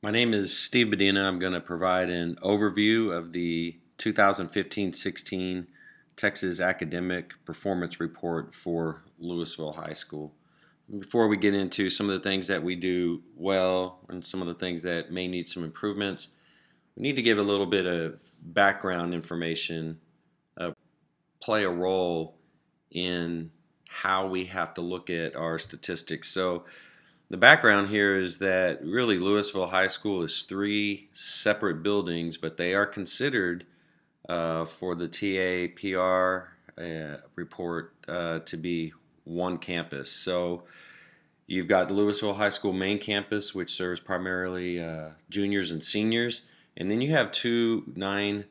My name is Steve Bedina. I'm going to provide an overview of the 2015-16 Texas Academic Performance Report for Louisville High School. Before we get into some of the things that we do well and some of the things that may need some improvements, we need to give a little bit of background information, play a role in how we have to look at our statistics. So the background here is that really Louisville High School is three separate buildings, but they are considered for the TAPR report to be one campus. So you've got the Louisville High School main campus, which serves primarily juniors and seniors, and then you have two 9-10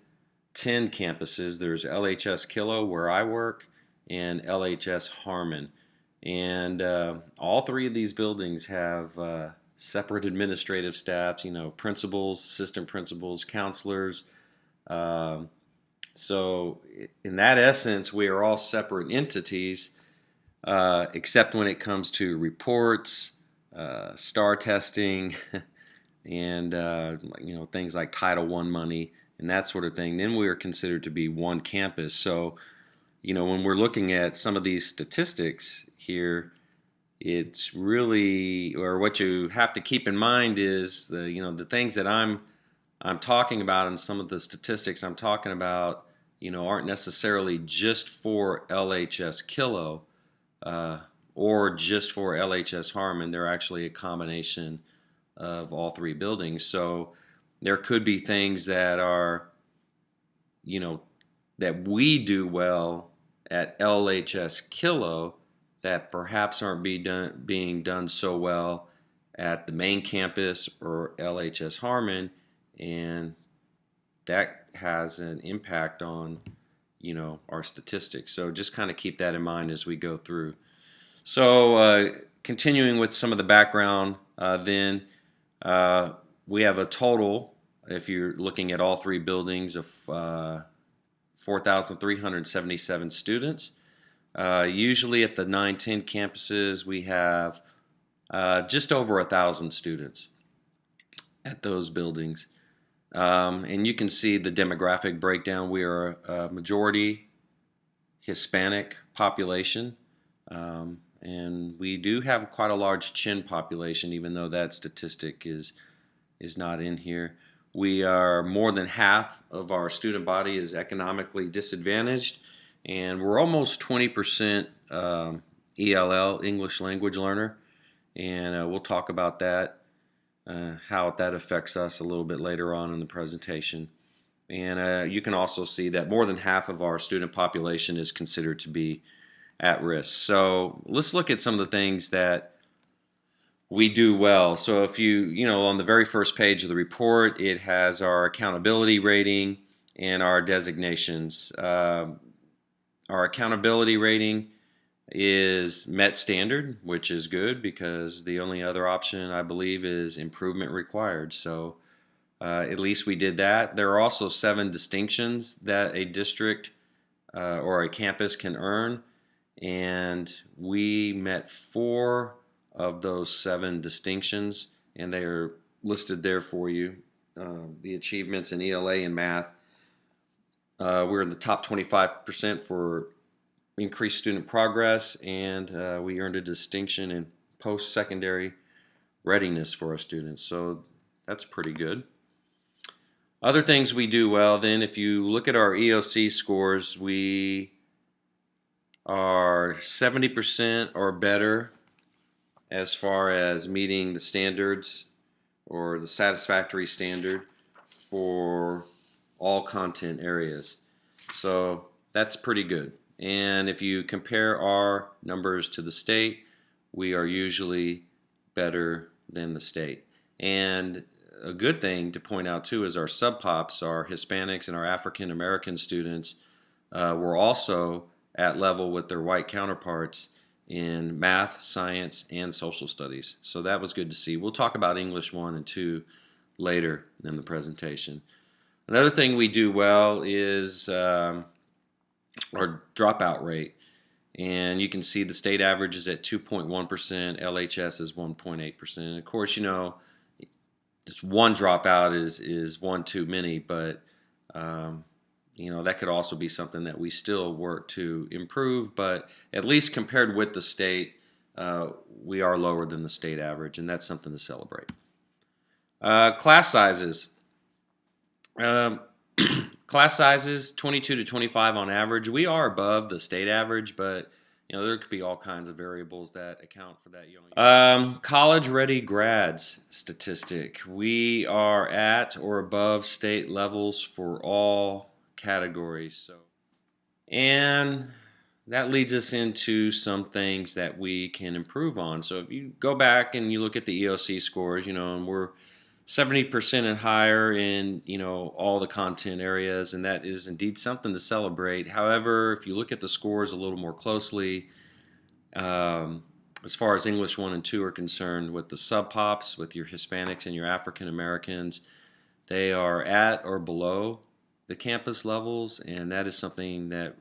campuses. There's LHS Kilo, where I work, and LHS Harmon. And all three of these buildings have separate administrative staffs, principals, assistant principals, counselors. So in that essence, we are all separate entities, except when it comes to reports, STAR testing, and things like Title I money and that sort of thing. Then we are considered to be one campus. So when we're looking at some of these statistics here, it's really, or what you have to keep in mind is the things that I'm talking about, and some of the statistics I'm talking about, aren't necessarily just for LHS Kilo or just for LHS Harmon. They're actually a combination of all three buildings. So there could be things that are, that we do well at LHS Kilo that perhaps aren't being done so well at the main campus or LHS Harmon, and that has an impact on our statistics. So just kind of keep that in mind as we go through. So continuing with some of the background, then we have a total, if you're looking at all three buildings, of 4,377 students. Usually at the 9-10 campuses, we have just over 1,000 students at those buildings. And you can see the demographic breakdown. We are a majority Hispanic population, and we do have quite a large Chin population, even though that statistic is not in here. We are more than half of our student body is economically disadvantaged, and we're almost 20% ELL, English language learner, and we'll talk about that, how that affects us a little bit later on in the presentation. And you can also see that more than half of our student population is considered to be at risk. So let's look at some of the things that we do well. So if on the very first page of the report, it has our accountability rating and our designations. Our accountability rating is met standard, which is good because the only other option, I believe, is improvement required. So at least we did that. There are also 7 distinctions that a district or a campus can earn, and we met 4 of those 7 distinctions, and they are listed there for you. The achievements in ELA and math. We're in the top 25% for increased student progress, and we earned a distinction in post-secondary readiness for our students. So that's pretty good. Other things we do well, then, if you look at our EOC scores, we are 70% or better as far as meeting the standards or the satisfactory standard for all content areas. So that's pretty good. And if you compare our numbers to the state, we are usually better than the state. And a good thing to point out too is our sub-pops, our Hispanics and our African American students, were also at level with their white counterparts in math, science, and social studies. So that was good to see. We'll talk about English 1 and 2 later in the presentation. Another thing we do well is our dropout rate. And you can see the state average is at 2.1%, LHS is 1.8%. Of course, just one dropout is one too many, but that could also be something that we still work to improve. But at least compared with the state, we are lower than the state average, and that's something to celebrate. Class sizes. Um, Class sizes 22 to 25 on average. We are above the state average, but there could be all kinds of variables that account for that. College-ready grads statistic. We are at or above state levels for all categories. And that leads us into some things that we can improve on. So if you go back and you look at the EOC scores, and we're 70% and higher in all the content areas, and that is indeed something to celebrate. However, if you look at the scores a little more closely, as far as English 1 and 2 are concerned, with the sub-pops, with your Hispanics and your African Americans, they are at or below the campus levels, and that is something that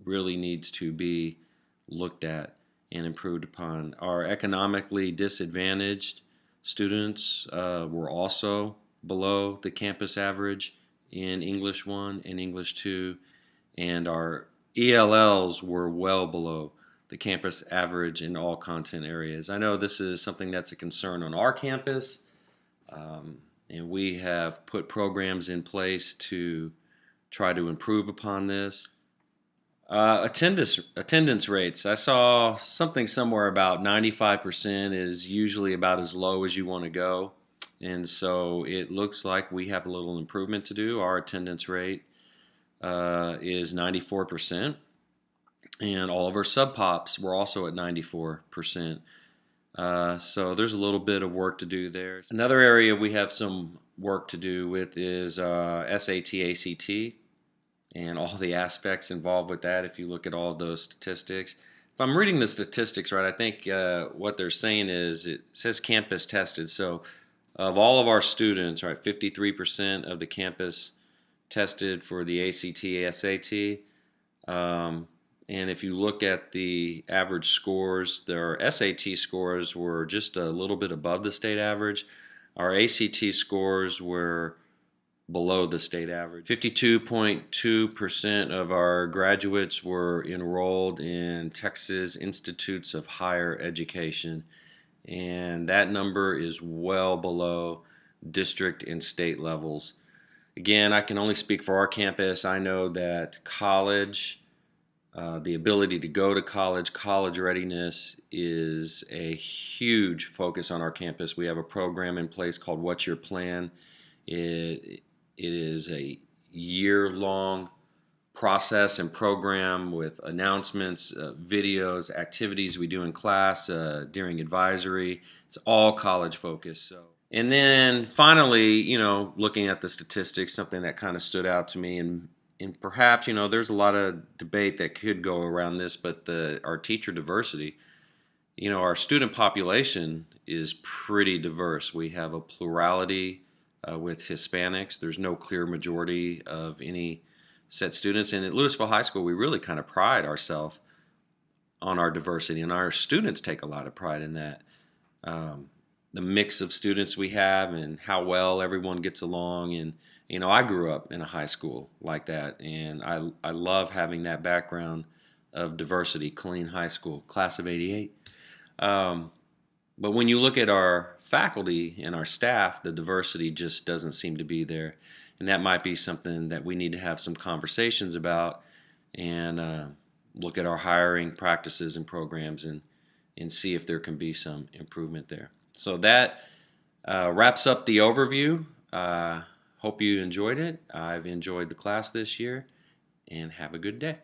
really needs to be looked at and improved upon. Our economically disadvantaged students were also below the campus average in English 1 and English 2, and our ELLs were well below the campus average in all content areas. I know this is something that's a concern on our campus, and we have put programs in place to try to improve upon this. Attendance rates. I saw something somewhere about 95% is usually about as low as you want to go. And so it looks like we have a little improvement to do. Our attendance rate is 94%. And all of our sub-pops were also at 94%. So there's a little bit of work to do there. Another area we have some work to do with is SAT, ACT, and all the aspects involved with that. If you look at all of those statistics, if I'm reading the statistics right, I think what they're saying is it says campus tested. So of all of our students, right, 53% of the campus tested for the ACT, SAT. And if you look at the average scores, their SAT scores were just a little bit above the state average. Our ACT scores were below the state average. 52.2% of our graduates were enrolled in Texas Institutes of Higher Education, and that number is well below district and state levels. Again, I can only speak for our campus. I know that college, the ability to go to college readiness is a huge focus on our campus. We have a program in place called What's Your Plan? It is a year-long process and program with announcements, videos, activities we do in class, during advisory. It's all college focused. And then finally, looking at the statistics, something that kind of stood out to me, and perhaps, there's a lot of debate that could go around this, but our teacher diversity, our student population is pretty diverse. We have a plurality with Hispanics. There's no clear majority of any set students. And at Louisville High School, we really kind of pride ourselves on our diversity, and our students take a lot of pride in that. The mix of students we have and how well everyone gets along. And I grew up in a high school like that, and I love having that background of diversity. Killeen High School, class of '88. But when you look at our faculty and our staff, the diversity just doesn't seem to be there. And that might be something that we need to have some conversations about, and look at our hiring practices and programs, and see if there can be some improvement there. So that wraps up the overview. Hope you enjoyed it. I've enjoyed the class this year, and have a good day.